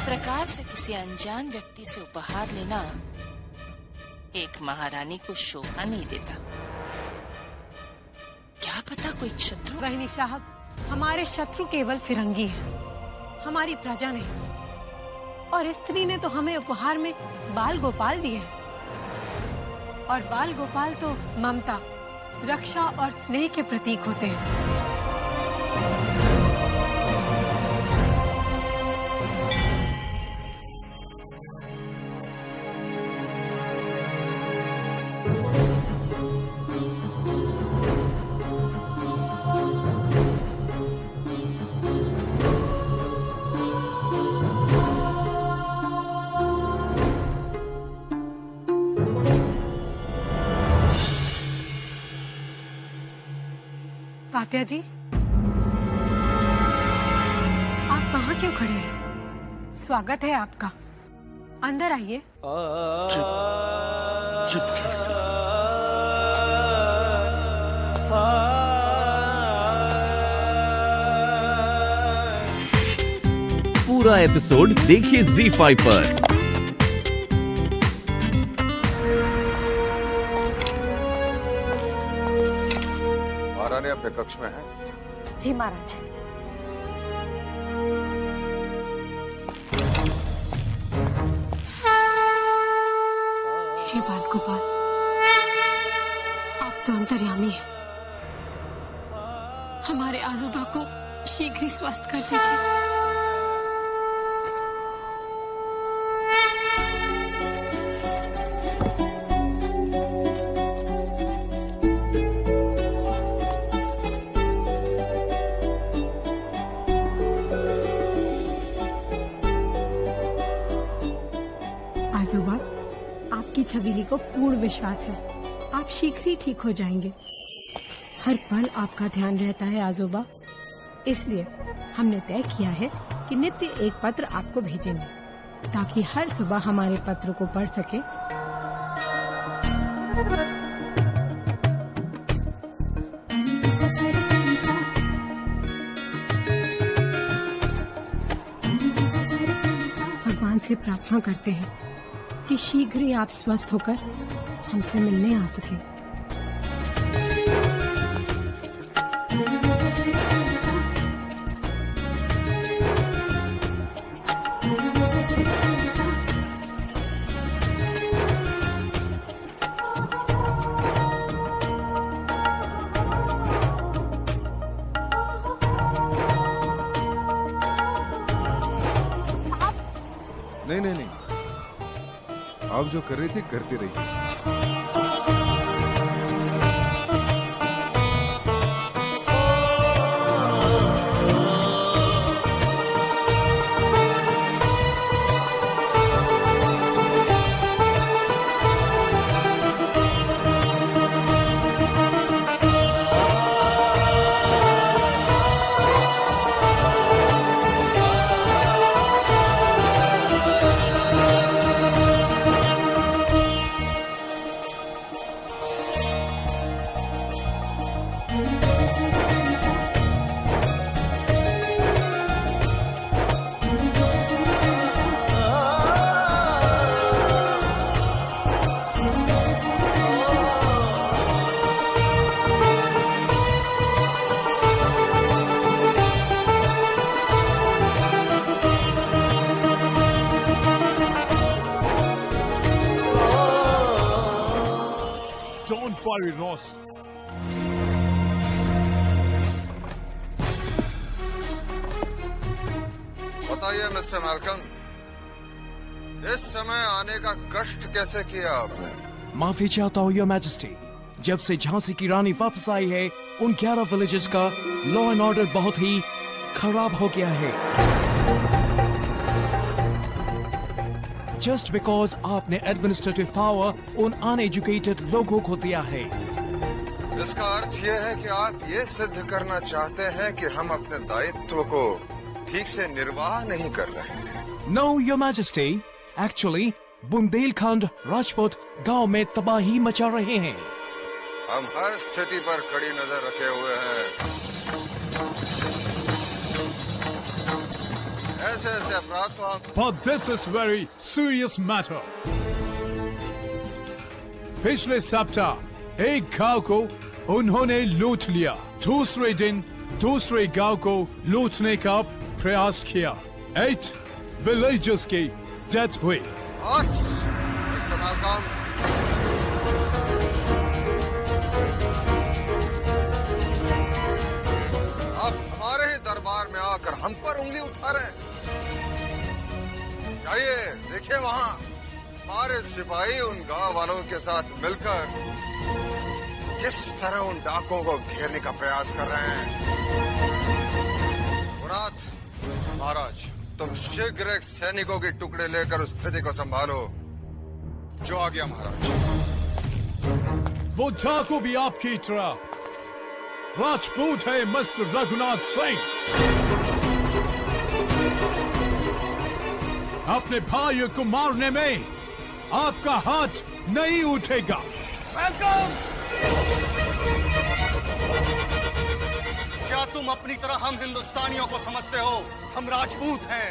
प्रकार से किसी अनजान व्यक्ति से उपहार लेना एक महारानी को शोभा नहीं देता। क्या पता कोई शत्रु। बहनी साहब, हमारे शत्रु केवल फिरंगी है, हमारी प्रजा नहीं। और स्त्री ने तो हमें उपहार में बाल गोपाल दिए हैं, और बाल गोपाल तो ममता, रक्षा और स्नेह के प्रतीक होते हैं। तात्या जी, आप वहाँ क्यों खड़े हैं? स्वागत है आपका, अंदर आइए। पूरा एपिसोड देखिए ZEE5 पर। महारानी अपने कक्ष में है। जी महाराज। हे बाल गोपाल, आप तो अंतर्यामी हैं। हमारे आजोबा को शीघ्र ही स्वस्थ कर दीजिए। आजोबा, आपकी छबीली को पूर्ण विश्वास है, आप शीघ्र ही ठीक हो जाएंगे। हर पल आपका ध्यान रहता है आजोबा, इसलिए हमने तय किया है कि नित्य एक पत्र आपको भेजेंगे, ताकि हर सुबह हमारे पत्र को पढ़ सके। भगवान से प्रार्थना करते हैं कि शीघ्र ही आप स्वस्थ होकर हमसे मिलने आ सके। नहीं, आप जो कर रही थी करती रहिए। बताइए मिस्टर मैल्कम, इस समय आने का कष्ट कैसे किया आपने? माफी चाहता हूँ योर मैजेस्टी, जब से झांसी की रानी वापस आई है, उन 11 विलेजेस का लॉ एंड ऑर्डर बहुत ही खराब हो गया है। जस्ट बिकॉज आपने एडमिनिस्ट्रेटिव पावर उन अनएजुकेटेड लोगों को दिया है। इसका अर्थ यह है कि आप ये सिद्ध करना चाहते हैं कि हम अपने दायित्व को ठीक से निर्वाह नहीं कर रहे हैं। Know your majesty, actually Bundelkhand Rajput गांव में तबाही मचा रहे हैं। हम हर स्थिति पर कड़ी नजर रखे हुए हैं। ऐसे ऐसे अपराध तो आप But this is very serious matter. पिछले सप्ताह एक गांव को उन्होंने लूट लिया। दूसरे दिन दूसरे गांव को लूटने का प्रयास किया। 8 विलेजर्स की डेथ हुई। मिस्टर मैल्कम, आप हमारे ही दरबार में आकर हम पर उंगली उठा रहे हैं। जाइए देखिए, वहाँ हमारे सिपाही उन गांव वालों के साथ मिलकर किस तरह उन डाकुओं को घेरने का प्रयास कर रहे हैं। मुराद महाराज, तुम शीघ्र एक सैनिकों के टुकड़े लेकर उस स्थिति को संभालो। जो आ गया महाराज। वो डाकू भी आपकी तरह राजपूत है मिस्टर रघुनाथ सिंह। अपने भाइयों को मारने में आपका हाथ नहीं उठेगा। क्या तुम अपनी तरह हम हिंदुस्तानियों को समझते हो? हम राजपूत हैं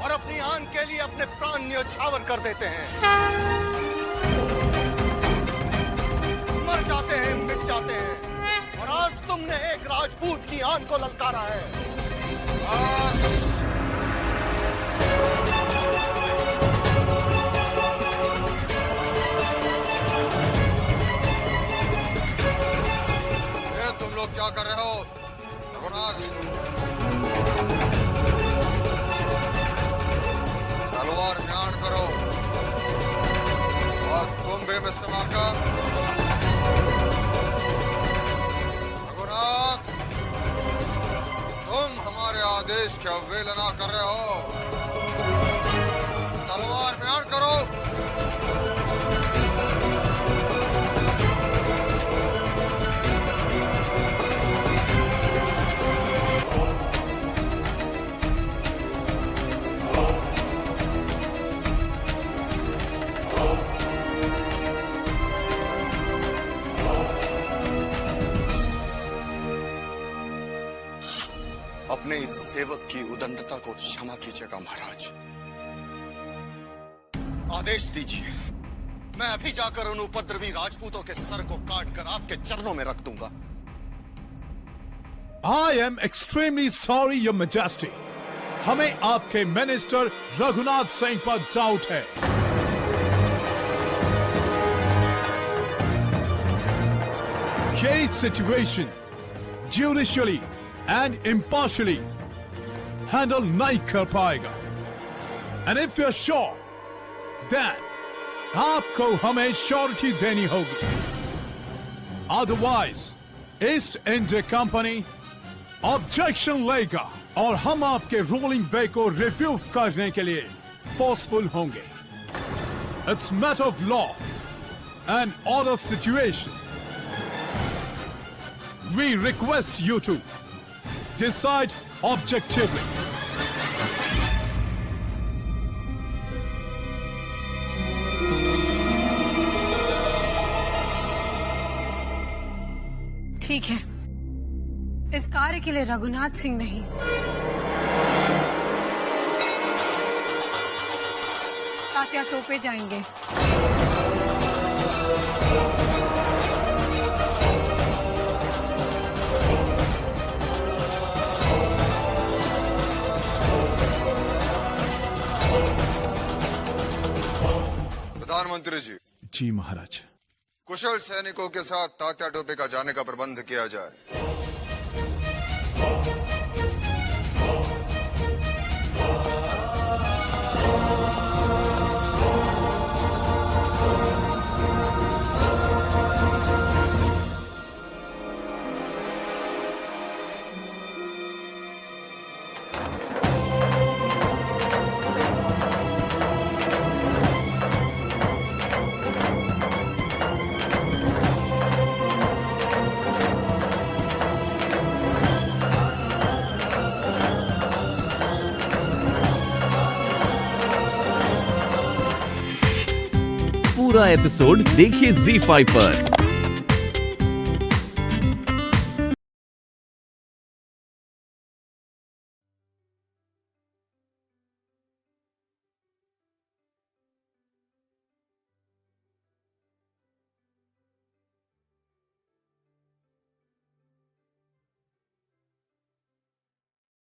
और अपनी आन के लिए अपने प्राण न्यौछावर कर देते हैं। मर जाते हैं, मिट जाते हैं, और आज तुमने एक राजपूत की आन को ललकारा है। ये तुम लोग क्या कर रहे हो? रघुनाथ, तलवार म्यान करो। और तुम भी मिस्टर मार्कम। रघुनाथ, तुम हमारे आदेश की अवहेलना कर रहे हो। तलवार म्यान करो। अपने इस सेवक की उदंडता को क्षमा कीजिएगा महाराज। आदेश दीजिए, मैं अभी जाकर उन उपद्रवी राजपूतों के सर को काटकर आपके चरणों में रख दूंगा। I am extremely sorry, Your Majesty. हमें आपके मिनिस्टर रघुनाथ सिंह पर डाउट है। ये situation judicially and impartially handle नहीं कर पाएगा। And if you are sure then आपको हमें श्योरिटी देनी होगी। Otherwise East India Company objection लेगा और हम आपके रूलिंग वे को रिव्यू करने के लिए फोर्सफुल होंगे। It's matter of law and order situation. We request you to decide objectively. ठीक है, इस कार्य के लिए रघुनाथ सिंह नहीं, तात्या टोपे जाएंगे। प्रधानमंत्री जी। जी महाराज। कुशल सैनिकों के साथ तात्या टोपे का जाने का प्रबंध किया जाए। पूरा एपिसोड देखिए ZEE5 पर।